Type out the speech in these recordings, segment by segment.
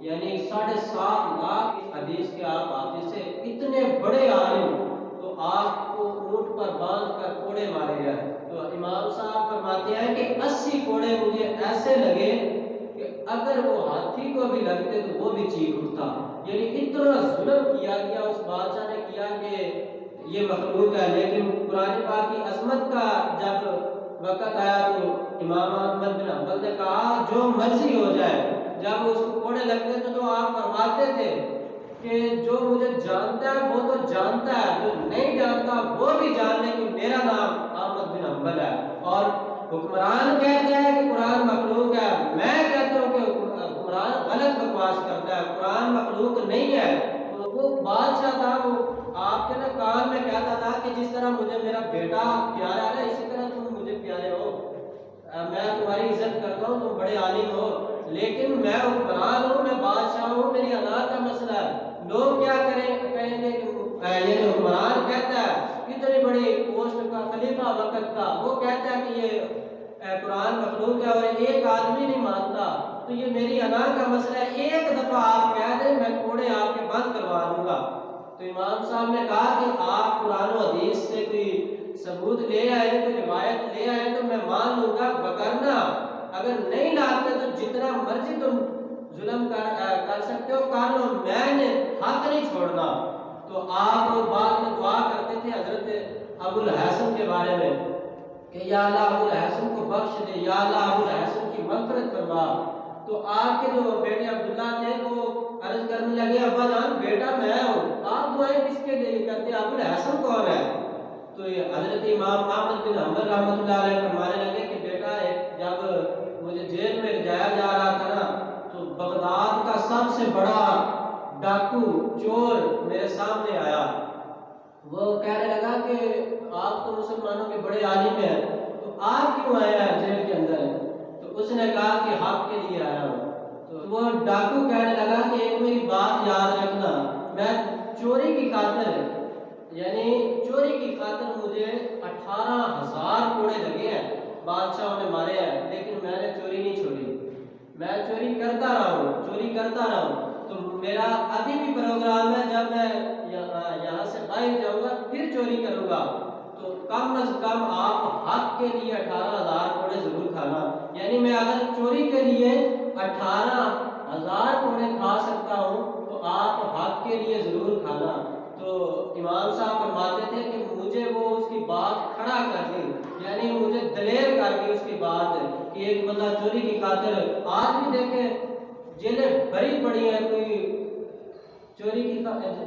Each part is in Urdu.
یعنی 7.5 لاکھ حدیث کے آپ حافظ سے اتنے بڑے عالم، تو آپ کو اونٹ پر باندھ کر کوڑے مارے گئے۔ تو امام صاحب فرماتے ہیں کہ 80 کوڑے مجھے ایسے لگے کہ اگر وہ ہاتھی کو بھی لگتے تو وہ بھی چیخ اٹھتا۔ یعنی اتنا ظلم کیا گیا اس بادشاہ نے کیا کہ یہ مخلوق ہے۔ لیکن قرآن پاک کی عظمت کا جب وقت آیا تو امام احمد بن حنبل نے کہا جو مرضی ہو جائے، جب اس کو کوڑے لگتے تھے تو آپ فرماتے تھے کہ جو مجھے جانتا ہے وہ تو جانتا ہے، جو نہیں جانتا وہ بھی جان لے کہ میرا نام احمد بن حنبل ہے۔ اور حکمران کہتا ہے کہ قرآن مخلوق ہے، میں کہتا ہوں کہ قرآن غلط بکواس کرتا ہے، قرآن مخلوق نہیں ہے۔ تو وہ بادشاہ تھا، وہ آپ کے نا کان میں کہتا تھا کہ جس طرح مجھے میرا بیٹا پیارا ہے اسی طرح تم مجھے پیارے ہو، میں تمہاری عزت کرتا ہوں، تم بڑے عالم ہو، لیکن میں حکمران ہوں، میں بادشاہ ہوں، میری انا کا مسئلہ ہے۔ لوگ کیا کہیں گے کہ یہ حکمران کہتا ہے اتنی بڑی پوسٹ کا خلیفہ وقت کا، وہ کہتا ہے کہ یہ قرآن مخلوق ہے اور ایک آدمی نہیں مانتا، تو یہ میری انا کا مسئلہ ہے، ایک دفعہ آپ کہہ دیں میں کوڑے آپ کے بند کروا دوں گا۔ تو امام صاحب نے کہا کہ آپ قرآن و حدیث سے کوئی ثبوت لے آئے، کوئی روایت لے آئے تو میں مان لوں گا، وگرنہ اگر نہیں لاتے تو جتنا مرضی تم ظلم کر سکتے ہو کر لو، میں نے حق نہیں چھوڑنا۔ تو آپ بعد میں دعا کرتے تھے حضرت ابو الحسن کے بارے میں کہ یا اللہ ابو الحسن کو بخش دے، یا اللہ ابو الحسن کی مغفرت فرما۔ تو آپ کے جو بیٹے عبداللہ تھے وہ عرض کرنے لگے ابا جان بیٹا میں ہوں، آپ دعائیں کس کے لیے نہیں کرتے، ابو الحسن کون ہے؟ تو یہ حضرت امام احمد بن حنبل رحمۃ اللہ علیہ فرمانے لگے کہ بیٹا جب مجھے جیل میں جایا جا رہا تھا نا تو بغداد کا سب سے بڑا ڈاکو چور میرے سامنے آیا، وہ کہنے لگا کہ آپ تو مسلمانوں کے بڑے عالم ہیں، تو آپ کیوں آئے ہیں جیل کے اندر؟ تو اس نے کہا کہ حق کے لیے آیا ہوں۔ تو وہ ڈاکو کہنے لگا کہ ایک میری بات یاد رکھنا، میں چوری کی خاطر یعنی چوری کی خاطر مجھے 18,000 کوڑے لگے ہیں، بادشاہوں نے مارے ہیں، لیکن میں نے چوری نہیں چھوڑی، میں چوری کرتا رہا ہوں۔ تو میرا ابھی بھی پروگرام ہے جب میں یہاں سے باہر جاؤں گا پھر چوری کروں گا، تو کم از کم آپ حق کے لیے 18,000 کوڑے ضرور کھانا۔ یعنی میں اگر چوری کے لیے 18,000 کوڑے کھا سکتا ہوں تو آپ حق کے لیے ضرور کھانا۔ تو امام صاحب فرماتے تھے کہ مجھے وہ اس کی بات کھڑا کر دی، یعنی مجھے دلیر کر دی اس کی بات کہ ایک بندہ چوری کی خاطر، آج بھی دیکھیں جیلیں بھری پڑی ہیں، کوئی چوری کی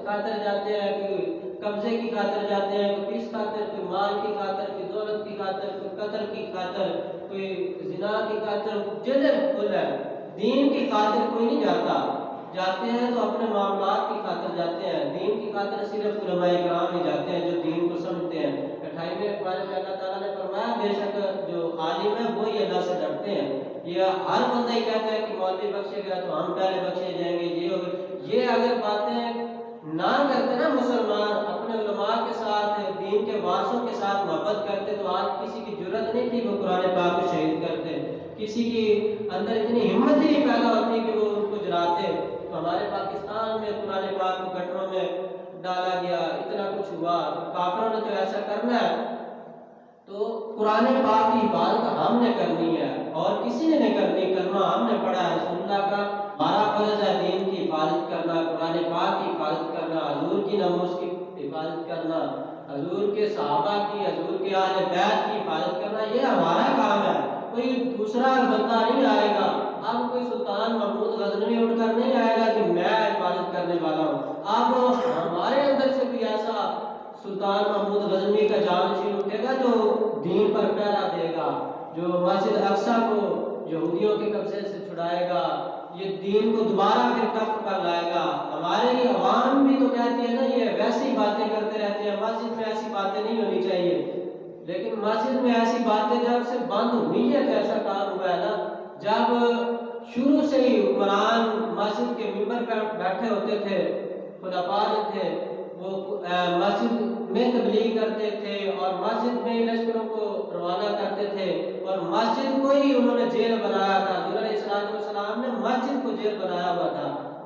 خاطر جاتے ہیں، کوئی قبضے کی خاطر جاتے ہیں، کوئی کس خاطر، کوئی مال کی خاطر، کوئی دولت کی خاطر، کوئی قتل کی خاطر، کوئی زنا کی خاطر، جیلیں کھل ہے۔ دین کی خاطر کوئی نہیں جاتے ہیں تو اپنے معاملات کی خاطر جاتے ہیں، دین کی خاطر صرف علماء کرام ہی جاتے ہیں جو دین کو سمجھتے ہیں۔ 28ویں پارے میں اللہ تعالیٰ نے فرمایا بے شک جو عالم ہے وہی اللہ سے ڈرتے ہیں۔ یہ ہر بندہ ہی کہتا ہے کہ مولوی بخشے گا تو ہم پہلے بخشے جائیں گے، یہ اگر باتیں نہ کرتے نا مسلمان اپنے علماء کے ساتھ، دین کے وارثوں کے ساتھ محبت کرتے تو آج کسی کی جرت نہیں تھی وہ قرآن پاک کو شہید کرتے، کسی کی اندر اتنی ہمت ہی نہیں پیدا ہوتی کہ وہ ان کو جلاتے۔ تو ہمارے پاکستان میں قرآن پاک کو گٹروں میں ڈالا گیا، اتنا کچھ ہوا، تو کافروں نے تو ایسا کرنا ہے، تو قرآن پاک کی حفاظت ہم نے کرنی ہے اور کسی نے نہیں کرنی۔ کلمہ ہم نے پڑھا ہے رسول اللہ کا، ہمارا فرض ہے دین کی حفاظت کرنا، قرآن پاک کی حفاظت کرنا، حضور کی ناموس کی حفاظت کرنا، حضور کے صحابہ کی، حضور کے اہل بیت کی حفاظت کرنا، یہ ہمارا کام ہے۔ کوئی دوسرا بندہ نہیں آئے گا، اب کوئی سلطان محمود غزنوی اٹھ کر نہیں آئے گا کہ میں حفاظت کرنے والا ہوں، اب ہمارے اندر سے بھی ایسا سلطان محمود غزنوی کا جانشین اٹھے گا جو دین پر پہرا دے گا، جو مسجد اقصی کو یہودیوں کے قبضے سے چھڑائے گا، یہ دین کو دوبارہ پھر تخت پر لائے گا۔ ہمارے یہ عوام بھی تو کہتی ہے نا یہ ویسی باتیں کرتے رہتے ہیں، مسجد میں ایسی باتیں نہیں ہونی چاہیے، لیکن مسجد میں ایسی باتیں جب سے بند ہوئی ہے تو ایسا کام ہوا ہے نا، جب شروع سے ہی حکمران مسجد کے ممبر پر بیٹھے ہوتے تھے، خلفاء جو تھے وہ مسجد میں تبلیغ کرتے تھے اور مسجد میں لشکروں کو روانہ کرتے تھے اور مسجد کو ہی انہوں نے جیل بنایا تھا، حضور علیہ السلام نے مسجد کو جیل بنایا ہوا تھا۔